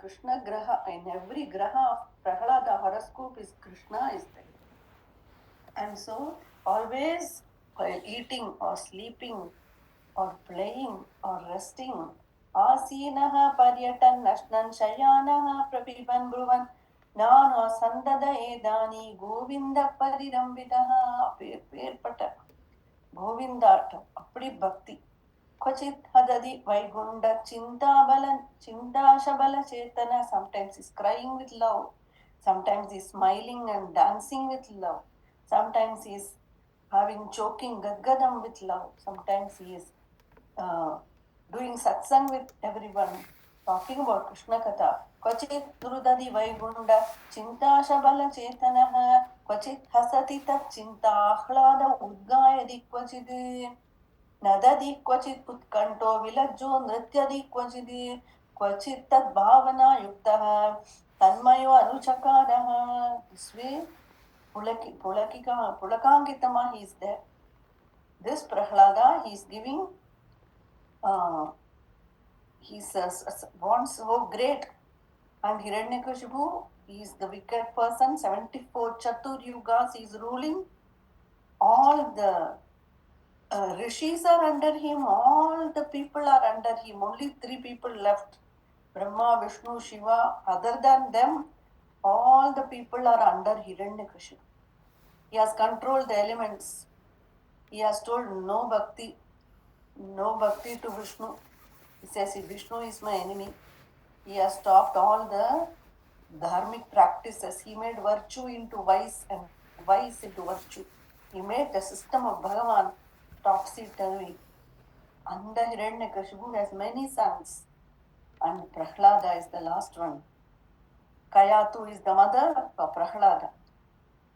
Krishna Graha, in every Graha of Prahlada horoscope is Krishna is there. And so always while eating or sleeping or playing or resting, Asinaha Paryatan Nashnan Shayanaha Prapiban Bruvan Nana Sandada Edani Govinda Parirambitaha Perpata Govindatam Apri Bhakti Kvachit Hadadi Vaigunda Chintashabala Chetana. Sometimes he's crying with love, sometimes he's smiling and dancing with love, sometimes he's having choking gadgadam with love, sometimes he is doing satsang with everyone, talking about Krishna Katha. Kvachit Nurudadi Vaigunda Chintashabala Chetanaha Kvachit Hasati Tat Chintahlada Udgayadi Kvachid नदति क्वचित् उत्कण्ठो विलज्जो नृत्यति क्वचित् क्वचित् तद्भावना युक्तः तन्मयो अनुचकारः. This way Pulakankitama he is there. This Prahlada he is giving he's wants so great, and Hiranyakashipu he is the wicked person. 74 Chatur Yugas he is ruling. All the rishis are under him, all the people are under him. Only 3 people left, Brahma, Vishnu, Shiva. Other than them, all the people are under Hiranyakashipu. He has controlled the elements. He has told no bhakti to Vishnu. He says, if Vishnu is my enemy, he has stopped all the dharmic practices. He made virtue into vice and vice into virtue. He made the system of Bhagavan topsy-turvy. And the Hiranyakashipu has many sons, and Prahlada is the last one. Kayatu is the mother of Prahlada.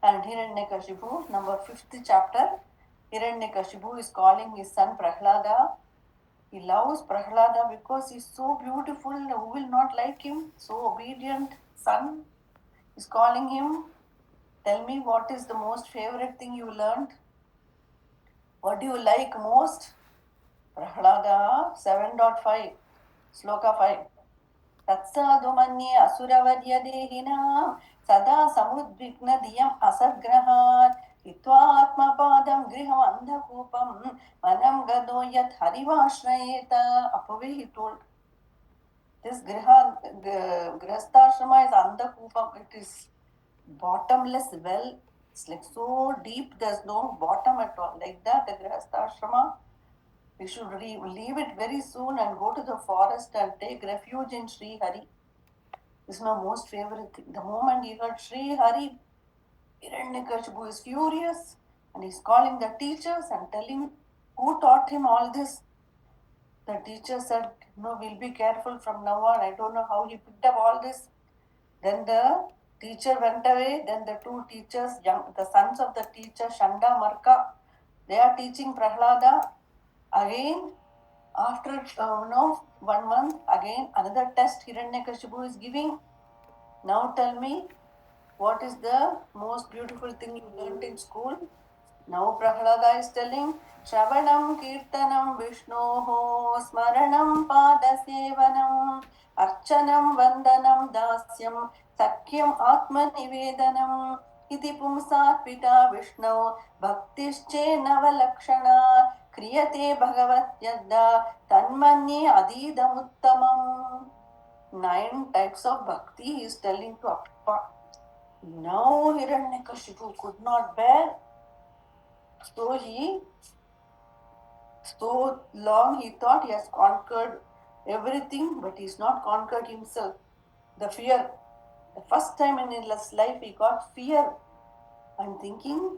And Hiranyakashipu, number 5th chapter, Hiranyakashipu is calling his son Prahlada. He loves Prahlada because he is so beautiful. Who will not like him? So obedient son. He is calling him, tell me what is the most favorite thing you learned? What do you like most? Prahlada 7.5, Sloka 5. Tatsadumanye Asuravarya Dehina Sada Samudvigna Diyam Asagrahat Hitva Atmapadam Griham Andhakupam Manam Gadoyat Harivashrayeta. Apave he told. This Grihastashrama is Andhakupam. It is bottomless well. It's like so deep, there's no bottom at all. Like that, the Grihastashrama, we should leave it very soon and go to the forest and take refuge in Sri Hari. This is my most favorite thing. The moment he heard Sri Hari, Hiranyakashipu is furious and he's calling the teachers and telling who taught him all this. The teacher said, no, we'll be careful from now on. I don't know how he picked up all this. Then the teacher went away. Then the 2 teachers, the sons of the teacher, Shanda, Marka, they are teaching Prahlada. Again, after 1 month, again another test Hiranyakashipu is giving. Now tell me, what is the most beautiful thing you learned in school? Now Prahlada is telling, Shravanam Kirtanam Vishnoho Smaranam Padasevanam Archanam Vandanam Dasyam Sakyam Atma Nivedanam Iti Pumsat Pita Vishnu Bhaktische Navalakshana Kriyate Bhagavat Yadda Tanmanye Adidamuttamam. 9 types of bhakti he is telling to Appa. Now Hiranyakashipu could not bear. So long he thought he has conquered everything, but he's not conquered himself. The fear. The first time in his life he got fear. I'm thinking,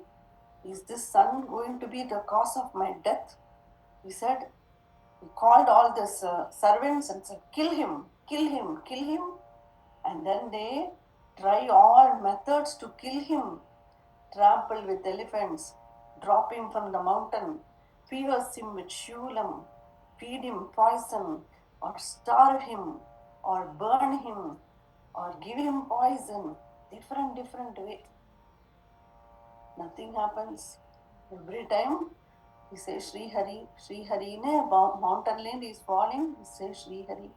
is this son going to be the cause of my death? He said, he called all the servants and said, kill him. And then they try all methods to kill him. Trample with elephants, drop him from the mountain, pierce him with shulam, feed him poison, or starve him, or burn him, or give him poison. Different way. Nothing happens. Every time he says Sri Hari, mountain land is falling, he says Sri Hari.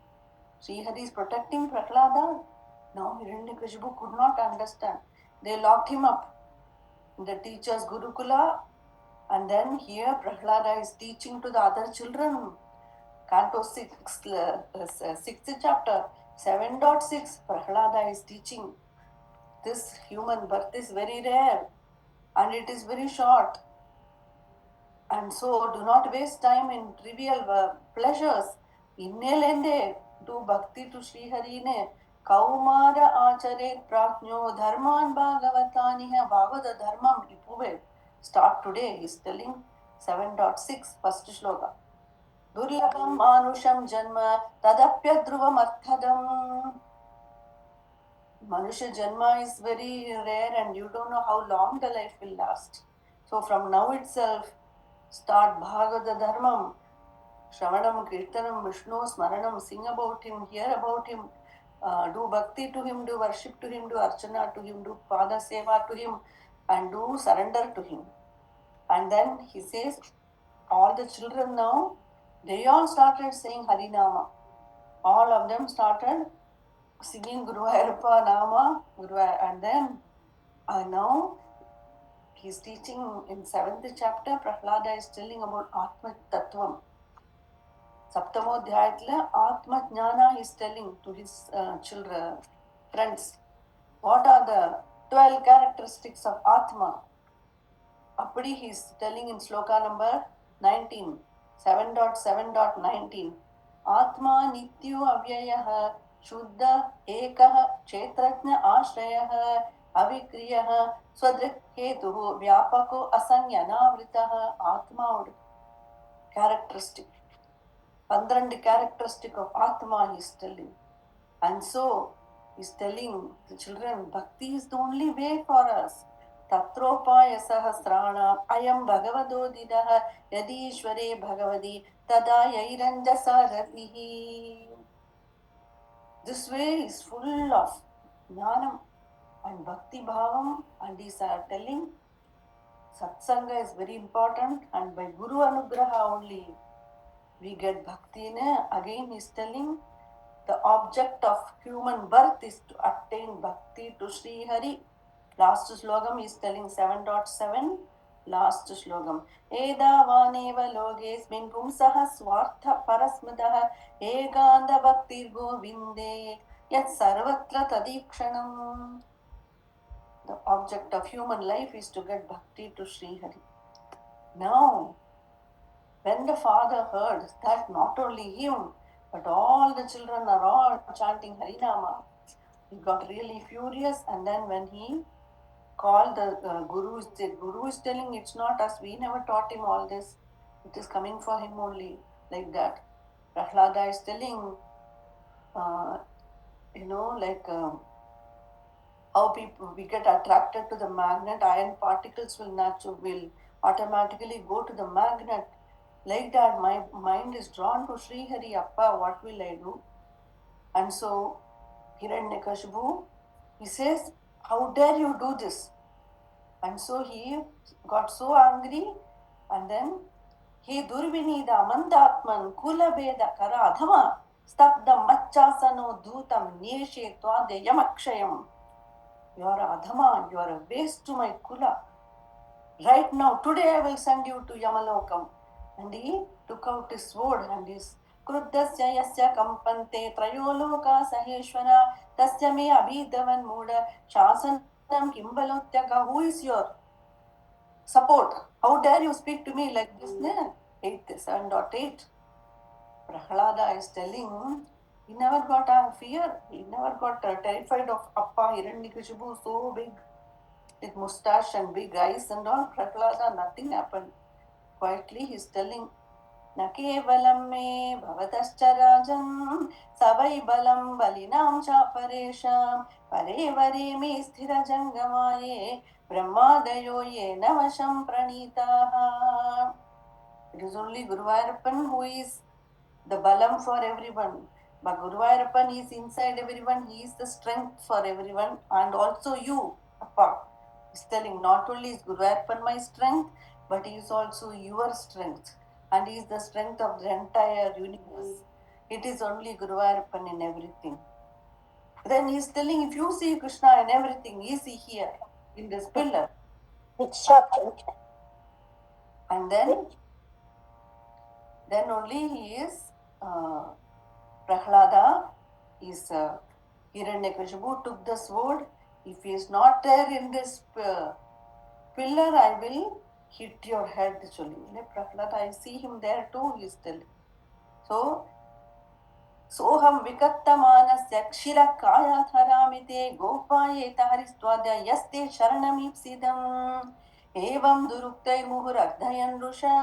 Srihari is protecting Prahlada. Now Hiranyakashipu could not understand. They locked him up in the teacher's Gurukula, and then here Prahlada is teaching to the other children. Canto 6, 6th chapter, 7.6, Prahlada is teaching. This human birth is very rare and it is very short. And so do not waste time in trivial pleasures. Innelende do bhakti to Sri Harine. Kaumara achare prajno dharman bhagavataniha bhagavata dharmam ipuve. Start today, he is telling 7.6, first shloka. Durlabham manusham janma tadapyadruvam arthadam. Manusha Janma is very rare and you don't know how long the life will last. So from now itself, start Bhagavata Dharmam, Shravanam, Kirtanam, Vishnu, Smaranam, sing about him, hear about him, do bhakti to him, do worship to him, do archana to him, do pada seva to him, and do surrender to him. And then he says, all the children now, they all started saying Harinama. All of them started singing Guru Harpa Nama, and then now he's teaching in 7th chapter, Prahlada is telling about Atma Tattvam. Saptamodhyayatla, Atma Jnana is telling to his children, friends, what are the 12 characteristics of Atma? Appadi he is telling in sloka number 19, 7.7.19. Atma nityo avyayah शुद्ध एकः क्षेत्रज्ञ आश्रयः अविक्रियः स्वदृक् हेतुः व्यापको असंज्ञानावृतः आत्मा characteristic 12 characteristic of Atma he is telling, and so he is telling the children bhakti is the only way for us. Tatropaya sahasrana ayam bhagavadodidah yadishware bhagavadi tada yairanja ratihi. This way is full of jnanam and bhakti bhavam, and these are telling satsanga is very important, and by Guru Anugraha only we get bhakti. Again he is telling the object of human birth is to attain bhakti to Sri Hari. Last slogam is telling 7.7, last slogam. Edavaaneva logesmin pumsaha swartha parasmadaha eganda bhaktir govinde yat sarvatra tadikshanam. The object of human life is to get bhakti to Sri Hari. Now, when the father heard that not only him, but all the children are all chanting Harinama, he got really furious, and then when he called the Guru, the Guru is telling it's not us, we never taught him all this, it is coming for him only, like that. Prahlada is telling, how people we get attracted to the magnet, iron particles will automatically go to the magnet. Like that, my mind is drawn to Sri Hari Appa, what will I do? And so Hiranyakashipu, he says, how dare you do this? And so he got so angry, and then he durvinida mandatman kulabeda karadhama stabdam machasano dhutam nyeshe twade yamakshayam. You are adhama, you are a waste to my kula. Right now, today I will send you to Yamalokam. And he took out his sword and his Kruddasya yasya kampante trayoloka saheshwara tasya me abhidavan muda shasanam kimbalotyaka. Who is your support? How dare you speak to me like this? 7.8. Prahlada is telling, he never got fear, he never got terrified of Appa Hiranyakashipu, so big, with mustache and big eyes and all. Prahlada, nothing happened. Quietly he is telling, न केवलं मे भवतश्च राजन् सवै बलं बलिनां च परेषां परे वरे मे स्थिरजङ्गमाये ब्रह्मादयो येन वशं प्रणीताः. It is only Guruvayurappan who is the balam for everyone. But Guruvayurappan is inside everyone, he is the strength for everyone, and also you, Appa. He is telling, not only is Guruvayurappan my strength, but he is also your strength, and he is the strength of the entire universe. It is only Guruvayurappan in everything. Then he is telling, if you see Krishna in everything, is he here in this pillar? Which chapter? And then only he is Prahlada is Hiranyakashipu took the sword. If he is not there in this pillar, I will hit your head. Prahlada, I see him there too, he is telling. So, सोहम विकत्तमानस्य क्षीरकायाधरामिते गोपायेत हरिस्त्वाद्य यस्ते शरणमीप्सितम् एवं दुरुक्तैर्मुहुरर्धयन् रुषा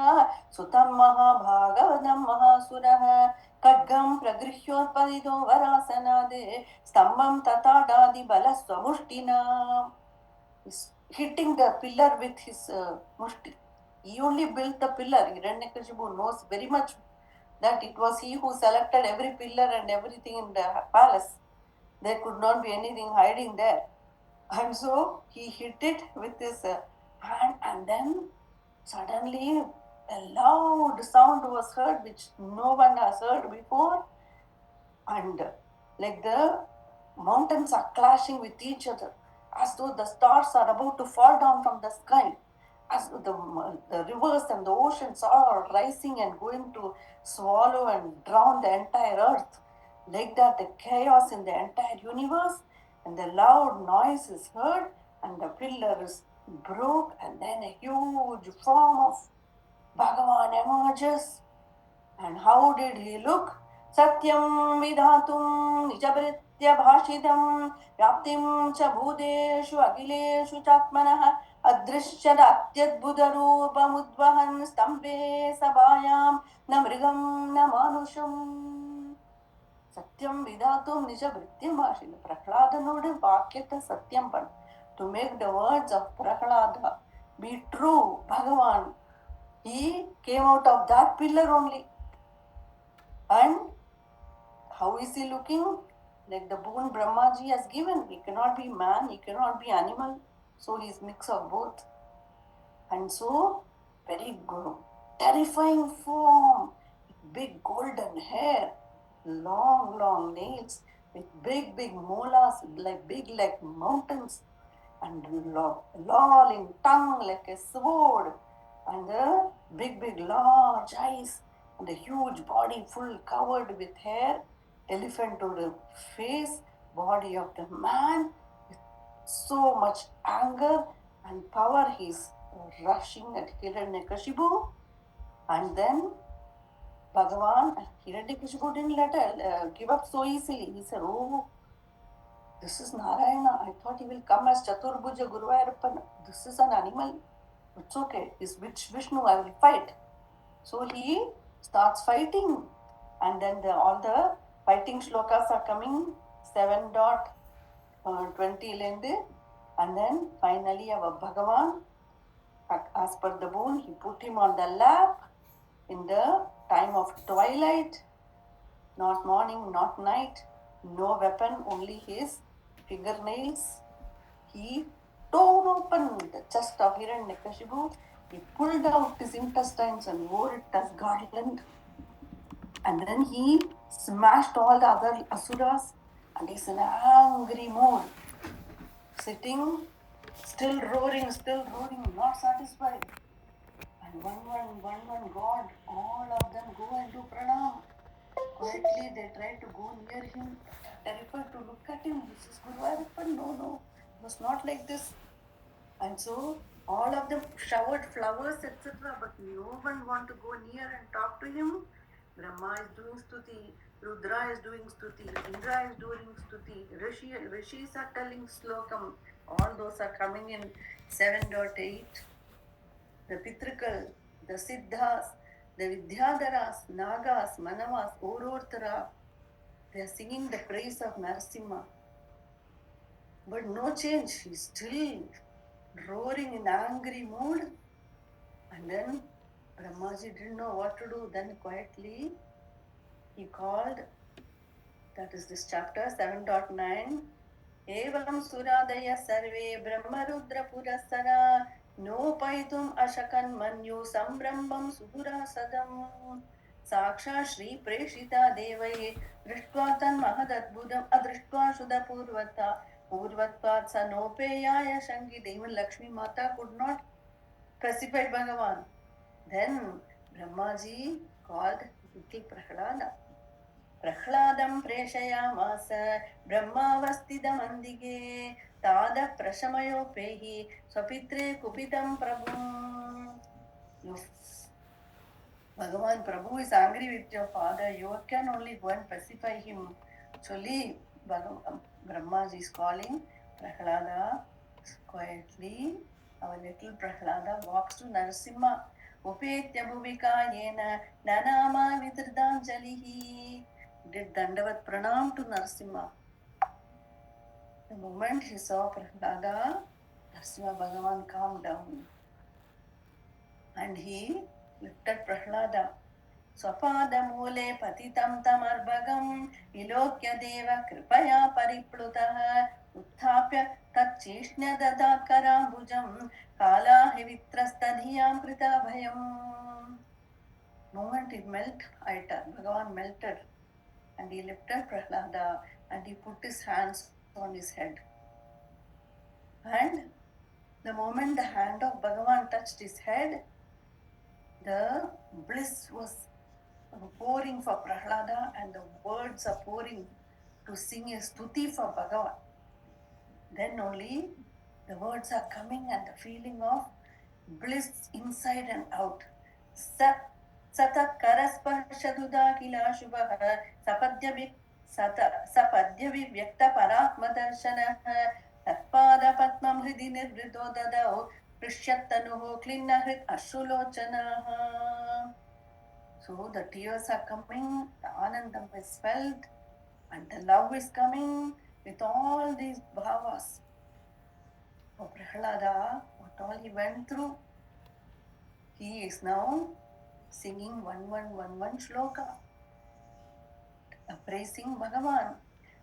सुतं महाभागवतं महासुरः खड्गं प्रगृह्योत्पतितो वरासनादे स्तम्भं तथाडादि बलस्वमुष्टिना hitting the pillar with his mushti. He only built the pillar. Hiranyakashipu knows very much that it was he who selected every pillar and everything in the palace. There could not be anything hiding there. And so he hit it with his hand, and then suddenly a loud sound was heard which no one has heard before, and like the mountains are clashing with each other, as though the stars are about to fall down from the sky, as the rivers and the oceans are rising and going to swallow and drown the entire earth. Like that, the chaos in the entire universe, and the loud noise is heard, and the pillar is broke, and then a huge form of Bhagavan emerges. And how did he look? Satyam vidhatum nijabritya bhashitam vyaptim cha bhudeshu agileshu chatmanah adrishyadatyadbhudarupamudvahan stambe sabhayam na mrigam na manusham. Satyam vidhatum nijabritya bhashitam. Prahlada vakyata satyam pan. To make the words of Prahlada be true, Bhagavan, he came out of that pillar only. And how is he looking? Like the boon Brahmaji has given. He cannot be man, he cannot be animal. So he is mix of both. And so, very good, terrifying form, big golden hair, long nails, with big molas, like big like mountains, and lolling tongue like a sword, and the big large eyes, and a huge body full covered with hair, elephant to the face, body of the man, with so much anger and power. He's rushing at Hiranyakashipu, and then Bhagavan, Hiranyakashipu didn't let her give up so easily. He said, "Oh, this is Narayana. I thought he will come as Chaturbhuja Guruvayurappan. This is an animal. It's okay. It's Vishnu. I will fight." So he starts fighting, and then all the fighting shlokas are coming 7.20 and then finally our Bhagavan, as per the boon, he put him on the lap in the time of twilight, not morning, not night, no weapon, only his fingernails. He tore open the chest of Hiranyakashipu. He pulled out his intestines and wore it as garland. And then he smashed all the other asuras, and he's in an angry mood, sitting, still roaring, not satisfied. And one God, all of them go and do pranam. Quietly they try to go near him, terrified to look at him. This is Guruvayurappan. No, it was not like this. And so all of them showered flowers, etc. But no one want to go near and talk to him. Brahma is doing stuti, Rudra is doing stuti, Indra is doing stuti, Rishis are telling slokam. All those are coming in 7.8. The Pitrikal, the Siddhas, the Vidyadharas, Nagas, Manavas, Orortara, they are singing the praise of Narasimha. But no change. He's still roaring in angry mood. And then Brahmaji didn't know what to do. Then quietly he called, that is this chapter 7.9. Evam suradaya sarve brahmarudra purasara nopaitum ashakan manyu sambrambam sudurasadam साक्षात् श्रीप्रेषिता देवैः दृष्ट्वा तन्महदद्भुतम् अदृष्ट्वा पूर्वत्वात् स नोपेयाय शङ्कित. Even Lakshmi Mata could not precipite Bhagavan. Then Brahmaji called little Prahlada. प्रह्लादं प्रेषयामास ब्रह्मावस्थितमन्दिगे तादः प्रशमयोपेहि स्वपित्रे कुपितं प्रभुम्. Bhagavan Prabhu is angry with your father. You can only go and pacify him. Actually, Brahmaji is calling Prahlada quietly. Our little Prahlada walks to Narasimha. Upetya bhuvika yena nanama vidridanjalihi. Did Dandavat pranam to Narasimha. The moment he saw Prahlada, Narasimha Bhagavan calmed down. And he lifted Prahlada. स्वपादमूले पतितं तमर्भगं विलोक्य देव कृपया परिप्लुतः उत्थाप्य तच्चीष्ण्य ददात् कराम्बुजं कालाहिवित्रस्तधियां कृताभयम्. Moment it Bhagavan melted and he lifted Prahlada and he put his hands on his head. And the moment the hand of Bhagavan touched his head, the bliss was pouring for Prahlada and the words are pouring to sing a stuti for Bhagavan. Then only the words are coming and the feeling of bliss inside and out. Satat karasparshaduda kila shubha sapadya vivyakta paratma darshana tatpada patmam hridi nirvrito dadao prishyatanuho klinnahrit ashulocana. So the tears are coming, the anandam is felt, and the love is coming with all these bhavas. For Prahlada, what all he went through, he is now singing 1111 shloka, praising Bhagavan.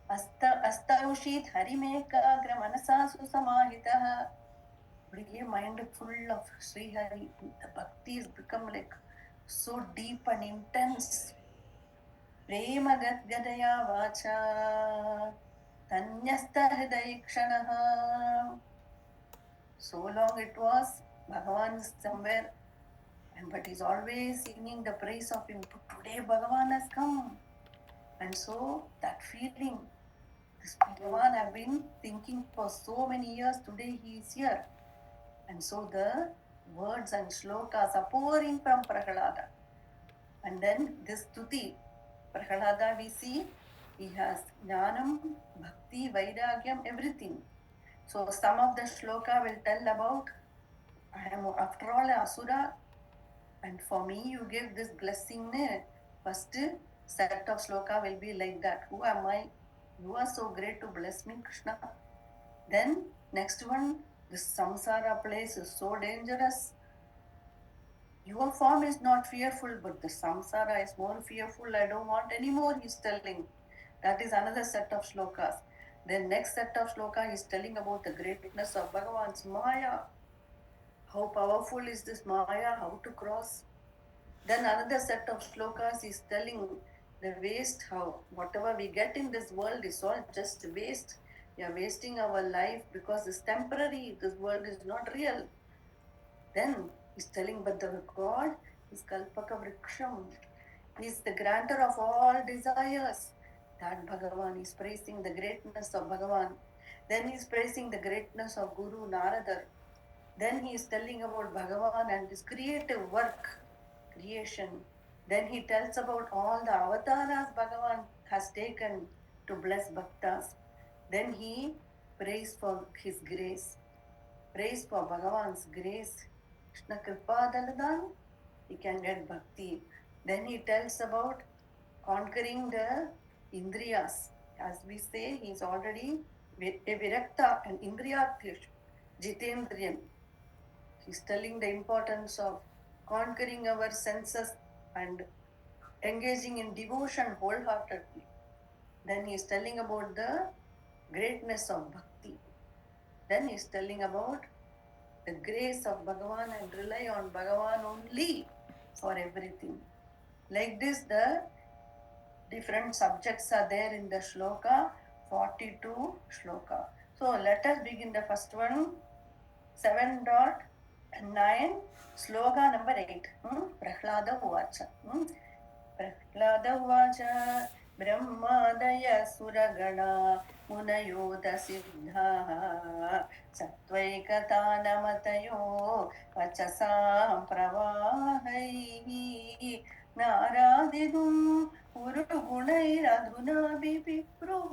Astaushit harimekagra manasa susamahitah. Really mind full of Sri Hari. The bhakti has become like so deep and intense. प्रेमगद्गदया वाचा तन्यस्तहृदयक्षणः. So long it was, Bhagavan is somewhere, but he's always singing the praise of him. Today Bhagavan has come. And so that feeling, this Bhagavan I've been thinking for so many years, today he is here. And so the words and shlokas are pouring from Prahlada. And then this stuti, Prahlada we see, he has jnanam, bhakti, vairagyam, everything. So some of the shloka will tell about, I am after all a asura, and for me you give this blessing. First set of shloka will be like that. Who am I? You are so great to bless me, Krishna. Then next one, this samsara place is so dangerous. Your form is not fearful, but the samsara is more fearful. I don't want any more, he's telling. That is another set of shlokas. Then next set of shloka is telling about the greatness of Bhagavan's Maya. How powerful is this Maya, how to cross. Then another set of shlokas is telling the waste, how whatever we get in this world is all just waste. We are wasting our life because it's temporary. This world is not real. Then he's telling, but the God is Kalpaka Vriksham. He is the granter of all desires. That Bhagavan is praising the greatness of Bhagavan. Then he is praising the greatness of Guru Narada. Then he is telling about Bhagavan and his creative work, creation. Then he tells about all the avatars Bhagavan has taken to bless bhaktas. Then he prays for his grace. Praise for Bhagavan's grace. Krishna Kripa Daladan, he can get bhakti. Then he tells about conquering the Indriyas. As we say, he is already a Virakta and Indriyatyush, Jitendriyan. He's telling the importance of conquering our senses and engaging in devotion wholeheartedly. Then he is telling about the greatness of bhakti. Then he is telling about the grace of Bhagavan and rely on Bhagavan only for everything. Like this, the different subjects are there in the shloka, 42 shloka. So let us begin the first one, 7.9, sloka number 8. Prahlada Uvacha. Prahlad उवाच ब्रह्मादय सुरगणा मुनयोदसिद्धाः सत्त्वैकतानमतयो वचसां प्रवाहैः नारादितुम् उरुगुणैरधुनाभिपिप्रुः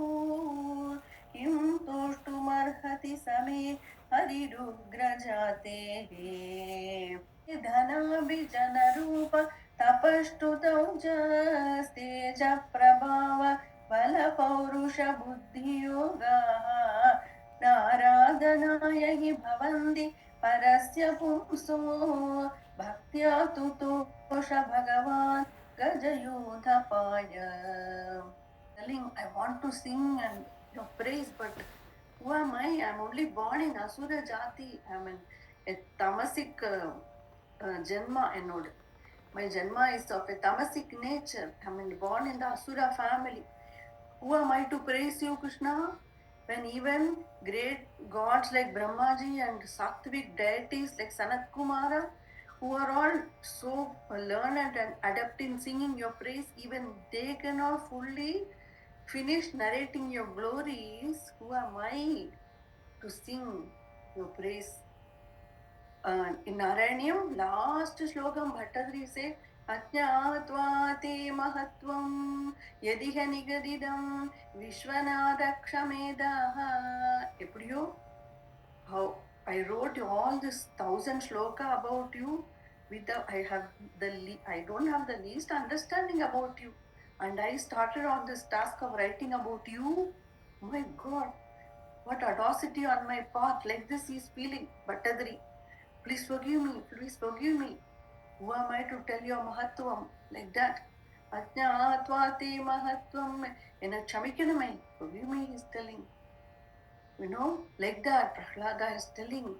किं तोष्टुमर्हति समे हरिरुग्रजातेः धनाभिजनरूप तपष्टुतौ च तेज प्रभाव बलपौरुषबुद्धियोगाः नाराधनाय हि भवन्ति परस्य पुंसो भक्त्या तु तोष भगवान् गजयूथपाय. Telling, I want to sing and your praise, but who am I? I'm only born in Asura Jati. I'm a tamasic Janma ennod. My Janma is of a tamasic nature. I'm born in the Asura family. Who am I to praise you, Krishna? When even great gods like Brahmaji and Sattvic deities like Sanat Kumara, who are all so learned and adept in singing your praise, even they cannot fully finish narrating your glories. Who am I to sing your praise? In Narayanyam, last shlokam Bhattadri say, Ajñātvā te mahatvam yadiha nigadidam Vishwanatha kshamedaha. Epdiyo, how I wrote all this 1,000 shloka about you with the, I don't have the least understanding about you. And I started on this task of writing about you. Oh my God, what audacity on my part. Like this he is feeling, Bhattadri. Please forgive me, please forgive me. Who am I to tell your Mahatvam like that? Ajñātvāti Mahatvam. In a Chamikanamai, forgive me, he is telling. You know, like that, Prahlada is telling.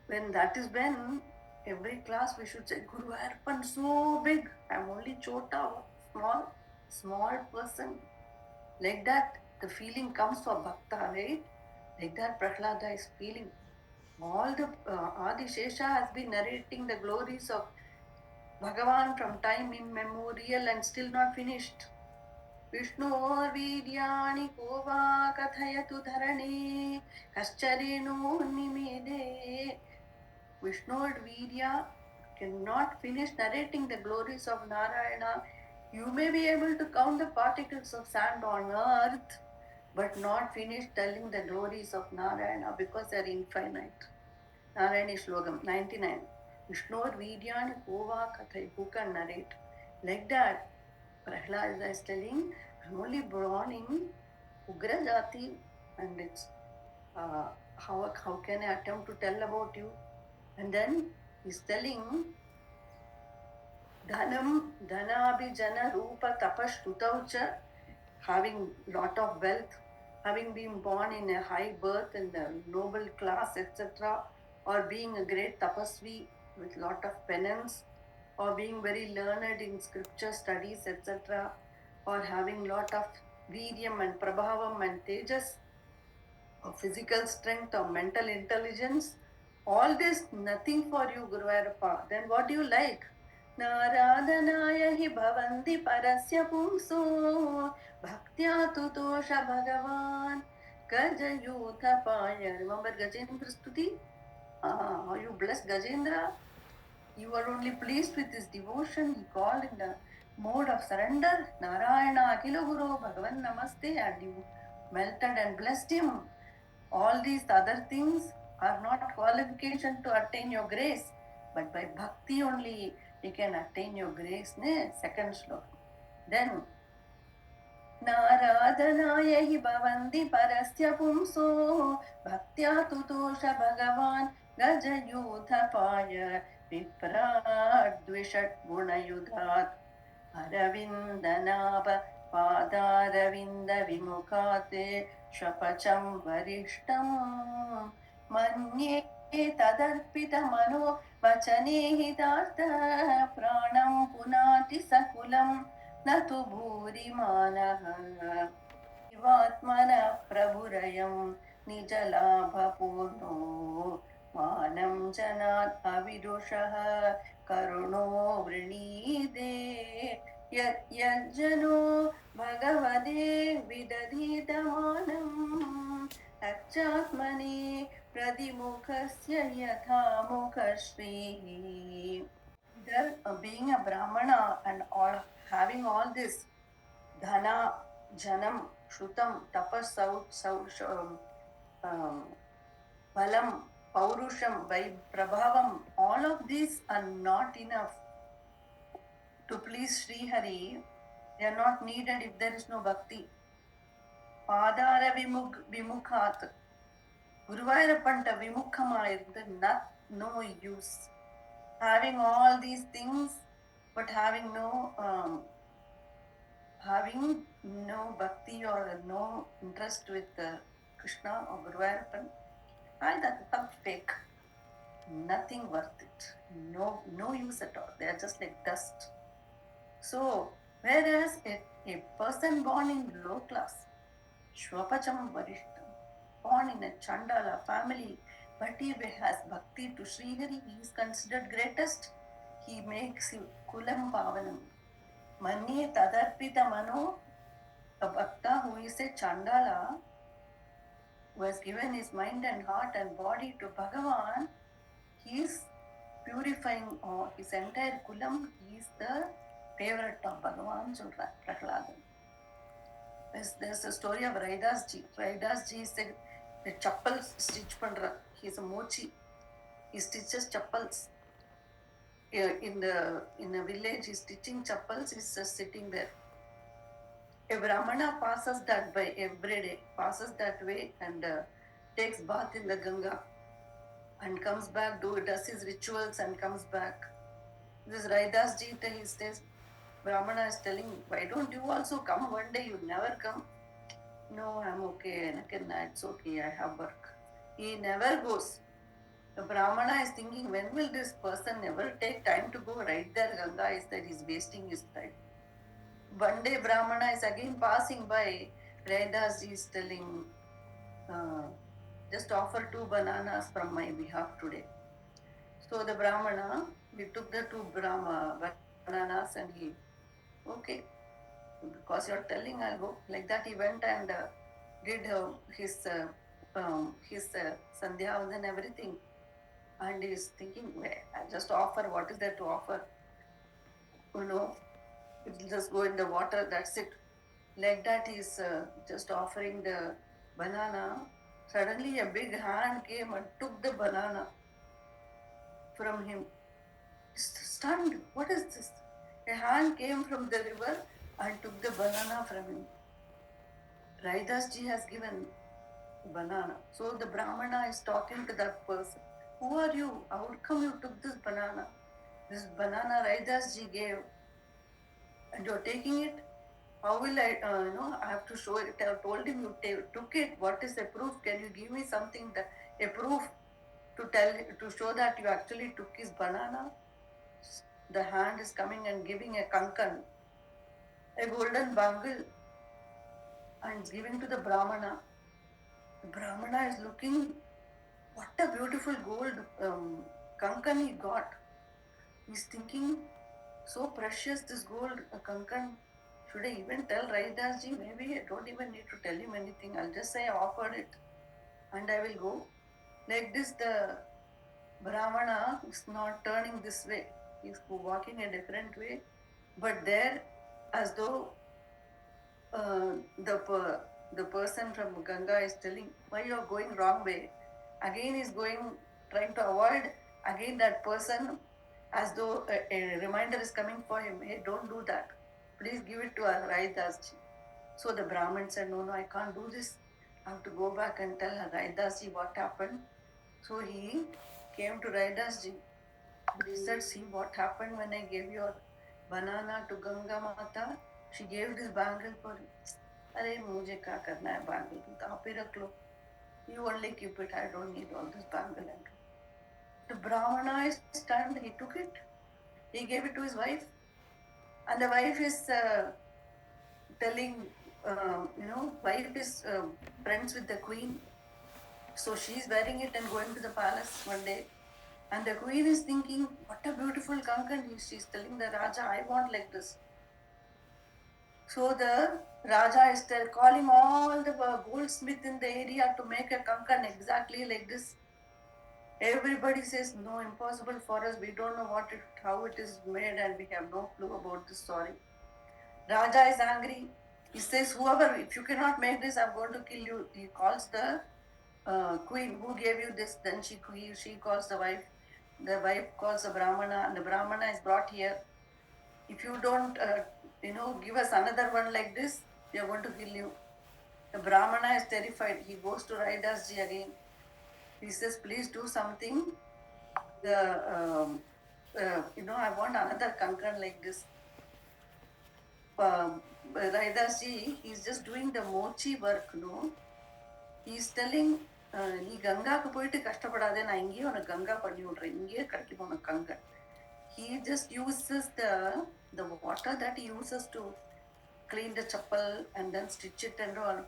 When that is when every class we should say, Guru Arpan so big. I'm only Chota, small person. Like that, the feeling comes for Bhakta, right? Like that, Prahlada is feeling. All the Adi Shesha has been narrating the glories of Bhagavan from time immemorial and still not finished. Vishnoर्वीर्याणि को वा कथयतु धरणे कश्चरेणो निमेदे. Vishnoर्वीर्या cannot finish narrating the glories of Narayana. You may be able to count the particles of sand on earth, but not finish telling the glories of Narayana because they are infinite. Narayani Shlokam 99. Vishnor Vidyani Kova Kathai, who can narrate? Like that, Prahlada is telling, I'm only born in Ugra Jati, and it's how can I attempt to tell about you? And then he's telling Dhanam, Dhanabhijana Rupa Tapashtutaucha, having lot of wealth, having been born in a high birth in the noble class, etc., or being a great tapasvi with lot of penance, or being very learned in scripture studies, etc., or having lot of viryam and prabhavam and tejas, or physical strength or mental intelligence, all this nothing for you, Guru Ayappa. Then what do you like? नाराधनाय हि भवन्ति परस्य पुंसो भक्त्या तु तोष भगवान् गजयूथपाय. Remember Gajendra Stuti? How you bless Gajendra? You are only pleased with his devotion. He called in the mode of surrender. Narayana Akila Guru Bhagavan Namaste, and you melted and blessed him. All these other things are not qualification to attain your grace, but by bhakti only you can attain your grace. Ne? Second sloka. Then नाराधनाय हि भवन्ति परस्य पुंसो भक्त्या तुतोष भगवान् गजयूथपाय विप्राद्विषड्गुणयुधात् अरविन्दनाभ पादारविन्द विमुखात् शपचं वरिष्ठं मन्ये तदर्पितमनो वचने हितार्थ प्राणं पुनाति सकुलं न तु भूरिमानः शिवात्मनः प्रभुरयं निजलाभपूर्णो मानं जनात् अविदुषः करुणो वृणीदे यज्जनो भगवते विदधीतमानम् अच्छात्मने प्रतिमुखस्य यथा मुखश्रीः. Being a brahmana and all having all this dhana, janam, shrutam, tapas, balam, paurusham, prabhavam, all of these are not enough to please Sri Hari. They are not needed if there is no bhakti. Padara vimukhat. Guruvayurapanta vimukhamayirundhu, no use. Having all these things, but having no bhakti or no interest with Krishna or Guruvayurappan, that's fake. Nothing worth it. No use at all. They are just like dust. So, whereas a person born in low class, Shvapacham Varishtam, born in a Chandala family, but he has bhakti to Sri Hari, he is considered greatest. He makes Kulam Pavanam. Manye Tadarpita Mano, a Bhakta who is a Chandala, who has given his mind and heart and body to Bhagavan, he is purifying his entire Kulam. He is the favorite of Bhagavan, Children, Prahladan. There's a story of Raidas ji. Raidas ji is a chappal stitch pandra. He's a mochi. He stitches chappals. In a village, he's stitching chappals. He's just sitting there. A brahmana passes that way every day. Passes that way and takes bath in the Ganga and comes back, does his rituals and comes back. This Raidas ji, he says, Brahmana is telling, why don't you also come one day? You never come. No, I'm okay. It's okay. I have work. He never goes. The Brahmana is thinking, when will this person ever take time to go right there? Ganga is that he's wasting his time. One day Brahmana is again passing by. Raidas ji is telling, just offer 2 bananas from my behalf today. So the Brahmana, we took the 2 bananas and he, okay, because you're telling, I'll go. Like that he went and did his sandhya and everything. And he's thinking, I'll just offer, what is there to offer? It'll just go in the water, that's it. Like that he's just offering the banana. Suddenly a big hand came and took the banana from him. Stunned, what is this? A hand came from the river and took the banana from him. Raidas ji has given banana. So the Brahmana is talking to that person. Who are you? How come you took this banana? This banana Raidas ji gave and you're taking it? How will I, I have to show it. I told him you took it. What is the proof? Can you give me something, a proof to show that you actually took his banana? The hand is coming and giving a kankan, a golden bangle, and giving to the Brahmana. The Brahmana is looking, what a beautiful gold kankan he got. He's thinking, so precious this gold kankan. Should I even tell Raidas ji? Maybe I don't even need to tell him anything. I'll just say I offered it and I will go. Like this, the Brahmana is not turning this way. He's walking a different way. But there, as though the person from Ganga is telling, why you are going wrong way. Again he's trying to avoid. Again that person, as though a reminder is coming for him. Hey, don't do that. Please give it to Raidas ji. So the Brahmin said, no, I can't do this. I have to go back and tell Raidas ji what happened. So he came to Raidas ji. He said, see what happened when I gave your banana to Ganga Mata. She gave this bangle for you. अरे मुझे क्या करना है bangle, तो आप ही रख लो. You only keep it. I don't need all this bangle. The Brahmana is stunned. He took it. He gave it to his wife. And the wife is telling, wife is friends with the queen. So she's wearing it and going to the palace one day. And the queen is thinking, what a beautiful kankan. She's telling the Raja, I want like this. So the Raja is calling all the goldsmith in the area to make a kankan exactly like this. Everybody says, no, impossible for us. We don't know how it is made, and we have no clue about this story. Raja is angry. He says, whoever, if you cannot make this, I'm going to kill you. He calls the queen, who gave you this? Then she calls the wife. The wife calls the Brahmana, and the Brahmana is brought here. If you don't, give us another one like this, we are going to kill you. The Brahmana is terrified. He goes to Raidas ji again. He says, please do something. I want another kankan like this. Raidas ji, he's just doing the mochi work, no? He's telling, நீ கங்காக்கு போயிட்டு கஷ்டப்படாதே, நான் இங்கேயே உனக்கு கங்கா பண்ணி விடுறேன், இங்கேயே கிடைக்கும் உனக்கு Ganga. He just uses the water that he uses to clean the chappal and then stitch it and all.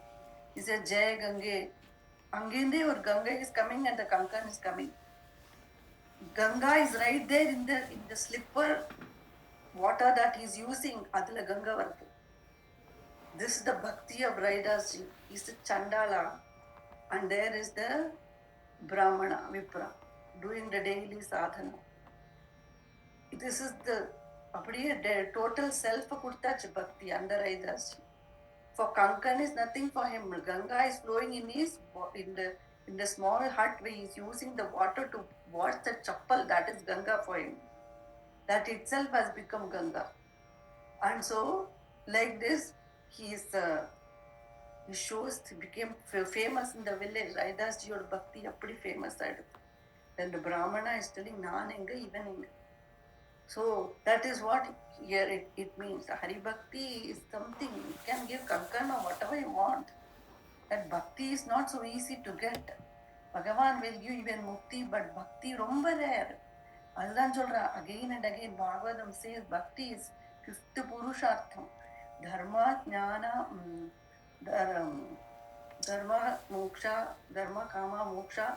He said, Jai Gange. Anginde or Ganga is coming and the kankan is coming. Ganga is right there in the slipper water that he's using. Adla Ganga varthu. This is the bhakti of Raidas ji. He's the Chandala. And there is the Brahmana, Vipra, doing the daily sadhana. This is the total self kurtachi bhakti under Raidas. For Kankan is nothing for him. Ganga is flowing in the small hut where he is using the water to wash the chappal. That is Ganga for him. That itself has become Ganga. And so, like this, he became famous in the village. Raidas ji or bhakti appadi famous side. Then the Brahmana is telling, Naan enga, even enga. So that is what here it means. Hari Bhakti is something you can give kankan or whatever you want. That bhakti is not so easy to get. Bhagavan will give even mukti, but bhakti romba rare. Allan solra again and again Bhagavatam says bhakti is fifth purushartham. Dharma, jnana, dharma, moksha, dharma, kama, moksha,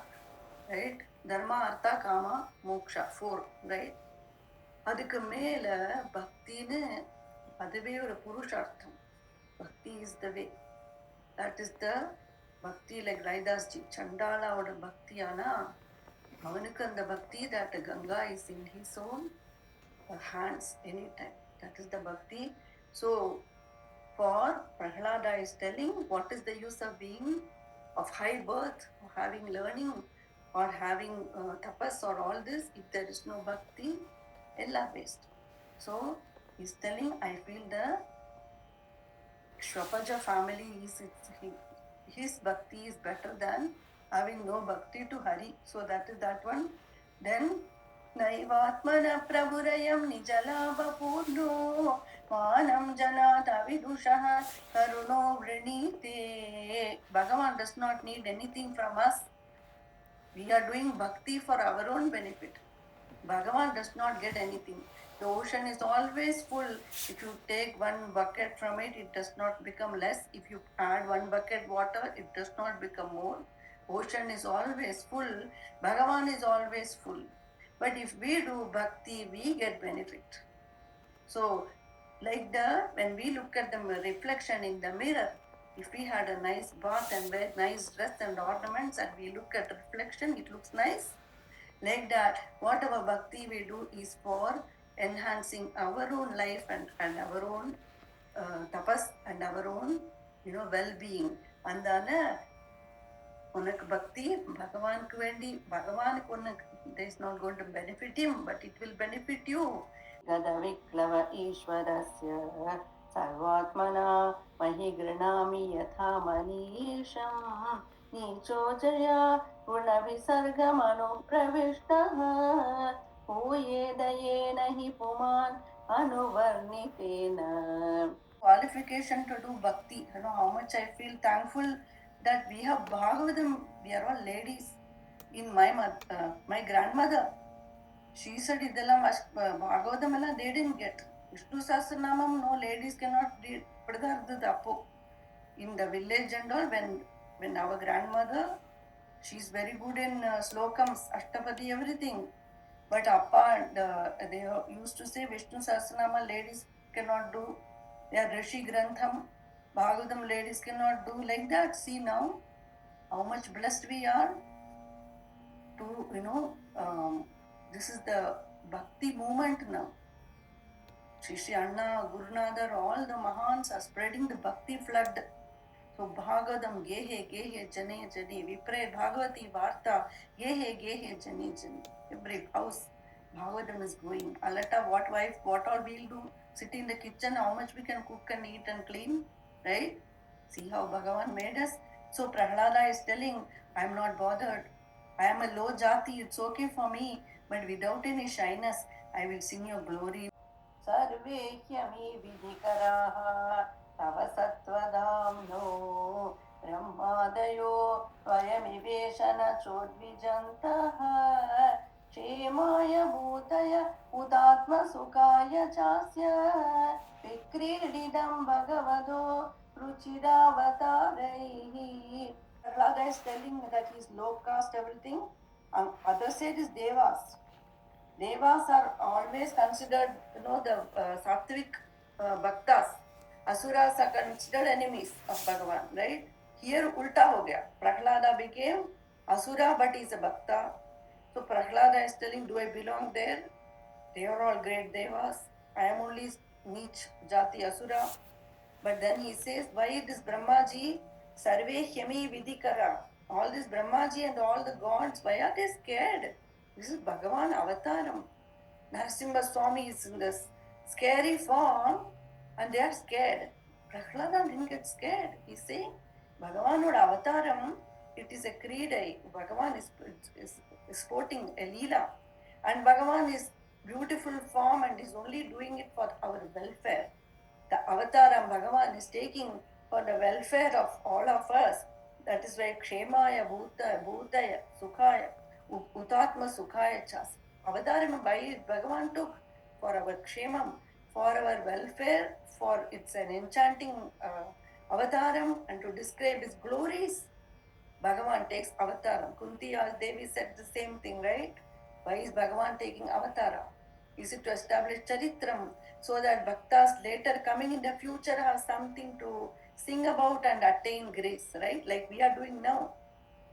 right? Dharma, artha, kama, moksha, 4, right? அதுக்கு மேல பக்தின்னு அதுவே ஒரு புருஷார்த்தம். பக்தி is the way. That is the பக்தி. Like Raidas G சண்டாலாவோட பக்தியானா அவனுக்கு அந்த பக்தி that Ganga is in his own hands anytime. That is the bhakti. So for Prahlada is telling, what is the use of being of high birth, or having learning, or having tapas or all this, if there is no bhakti? Ella waste. So he's telling, I feel the Shvapaja family his bhakti is better than having no bhakti to Hari. So that is that one. Then Naivatmana Prabhurayam Nijalabha Purno Manam Janata Vidushaha Karuno Vrinite. Bhagavan does not need anything from us. We are doing bhakti for our own benefit. Bhagavan does not get anything. The ocean is always full. If you take one bucket from it, it does not become less. If you add one bucket water, it does not become more. Ocean is always full. Bhagavan is always full. But if we do bhakti, we get benefit. So, like when we look at the reflection in the mirror, if we had a nice bath and wear nice dress and ornaments, and we look at the reflection, it looks nice. Like that, whatever bhakti we do is for enhancing our own life and our own tapas and our own well-being. Andana unak bhakti bhagavanku vendi, bhagavanku there is not going to benefit him, but it will benefit you. Gada viklava ishwarasya sarvatmana mahi grinami yatha manisham नीचो Jaya गुण विसर्गमनु प्रविष्टः पूये दयेन हि पुमान् अनुवर्णितेन. Qualification to do bhakti. How much I feel thankful that we have Bhagavatam. We are all ladies. in my grandmother, she said idellam Bhagavatam they didn't get. Vishnu Sahasranamam, no ladies cannot read Appo. In the village and all, when our grandmother, she's very good in slokams, Ashtapadi, everything. But Appa, they used to say Vishnu Sahasranama ladies cannot do. They are Rishi Grantham, Bhagavatam ladies cannot do like that. See now how much blessed we are to, this is the bhakti movement now. Shri Anna, Gurunadhar, all the Mahans are spreading the bhakti flood. So Bhagavatam Gehe Jane Jani Vipre Bhagavati Varta Gehe Jani Jani. Every house Bhagavatam is going. Alata, what wife, what all we'll do? Sit in the kitchen, how much we can cook and eat and clean, right? See how Bhagavan made us. So Prahlada is telling, I'm not bothered. I am a low jati, it's okay for me, but without any shyness, I will sing your glory. सर्वे ह्यमी विधिकराः तव सत्त्वधाम्नो ब्रह्मादयो वयमिवेशन चोद्विजन्तः क्षेमाय भूतय उदात्मसुखाय चास्य विक्रीडितं भगवतो रुचिरावतारैः. Prahlada is telling that he is low caste everything. Other side is Devas. Devas are always considered, the Sattvic Bhaktas. Asuras are considered enemies of Bhagavan, right? Here ulta ho gaya. Prahlada became Asura, but he is a Bhakta. So Prahlada is telling, do I belong there? They are all great Devas. I am only Neech Jati Asura. But then he says, why this Brahmaji, Sarve Hyami Vidikara? All this Brahmaji and all the gods, why are they scared? This is Bhagavan Avataram. Narasimha Swami is in this scary form and they are scared. Prahlada didn't get scared. He's saying, Bhagavan or Avataram, it is a creed. Bhagavan is sporting a leela. And Bhagavan is beautiful form and is only doing it for our welfare. The Avataram Bhagavan is taking for the welfare of all of us. That is why Kshemaya Bhutaya Sukhaya Utatma Sukhaya Chas. Avataram Bhagavan took for our Kshemam, for our welfare, for it's an enchanting Avataram and to describe his glories. Bhagavan takes Avataram. Kunti Devi said the same thing, right? Why is Bhagavan taking Avatara? Is it to establish Charitram so that Bhaktas later coming in the future have something to sing about and attain grace, right? Like we are doing now.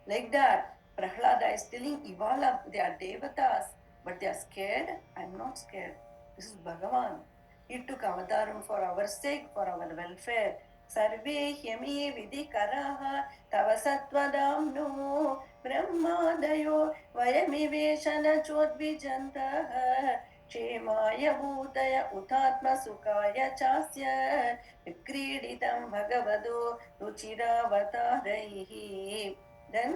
Like that, Prahlada is telling Ivala, they are Devatas, but they are scared. I am not scared. This is Bhagavan. He took Avataram for our sake, for our welfare. Sarve hyami vidikaraha tava sattvadamno brahmadayo vayamiveshana chodvijantaha क्षेमाय भूतय उतात्मसुखाय चास्य विक्रीडितं भगवतो रुचिरावतारैः. Then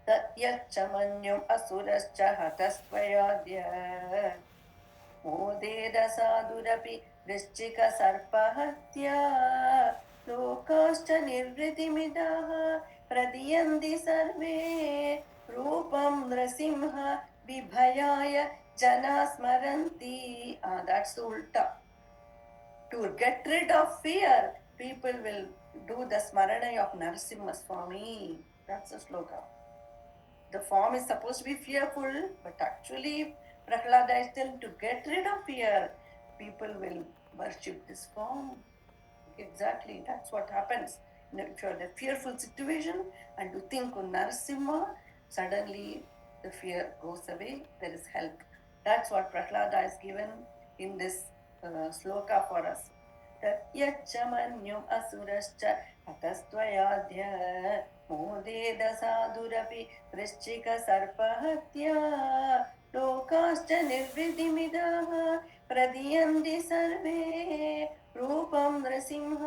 तद्यच्चमन्युम् असुरश्च हतस्त्वयाद्य मोदेदसाधुरपि वृश्चिकसर्पहत्या लोकाश्च निर्वृतिमिदाः प्रदीयन्ति सर्वे रूपं नृसिंह विभयाय जना स्मरन्ति. That's the ulta. To get rid of fear, people will do the smarana of Narasimha Swami. That's the sloka. The form is supposed to be fearful, but actually Prahlada is telling to get rid of fear. People will worship this form. Exactly, that's what happens. If you're in a fearful situation and you think on Narasimha, suddenly the fear goes away, there is help. That's what Prahlada is given in this sloka for us. Yachamanyum asurascha atastvayadhya मोदेदसाधुरपि वृश्चिकसर्पहत्या लोकाश्च निर्वृतिमिदाः प्रदीयन्ति सर्वे रूपं नृसिंह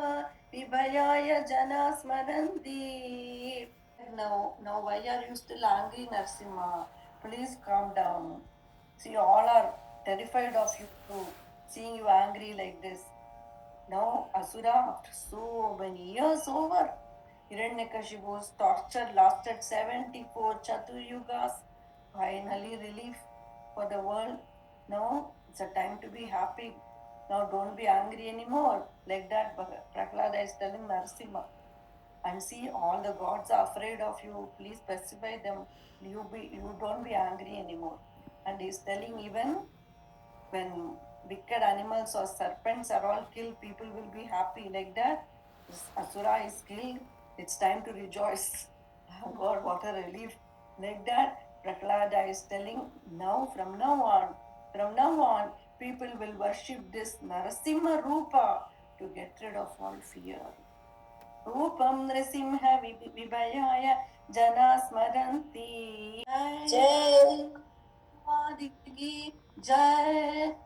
विभयाय जना स्मरन्ति. Now why are you still angry, Narasimha? Please calm down. See, all are terrified of you, seeing you angry like this. Now Asura, after so many years over, Hiranyakashipu's torture lasted 74 Chaturyugas. Finally, relief for the world. Now it's a time to be happy. Now don't be angry anymore. Like that, Prahlada is telling Narasimha. And see, all the gods are afraid of you. Please pacify them. You don't be angry anymore. And he's telling even when wicked animals or serpents are all killed, people will be happy like that. This Asura is killed, it's time to rejoice. God, what a relief. Like that, Prahlada is telling now, from now on, people will worship this Narasimha Rupa to get rid of all fear. रूपं नृसिंह विभयाय जना स्मरन्ति जय जय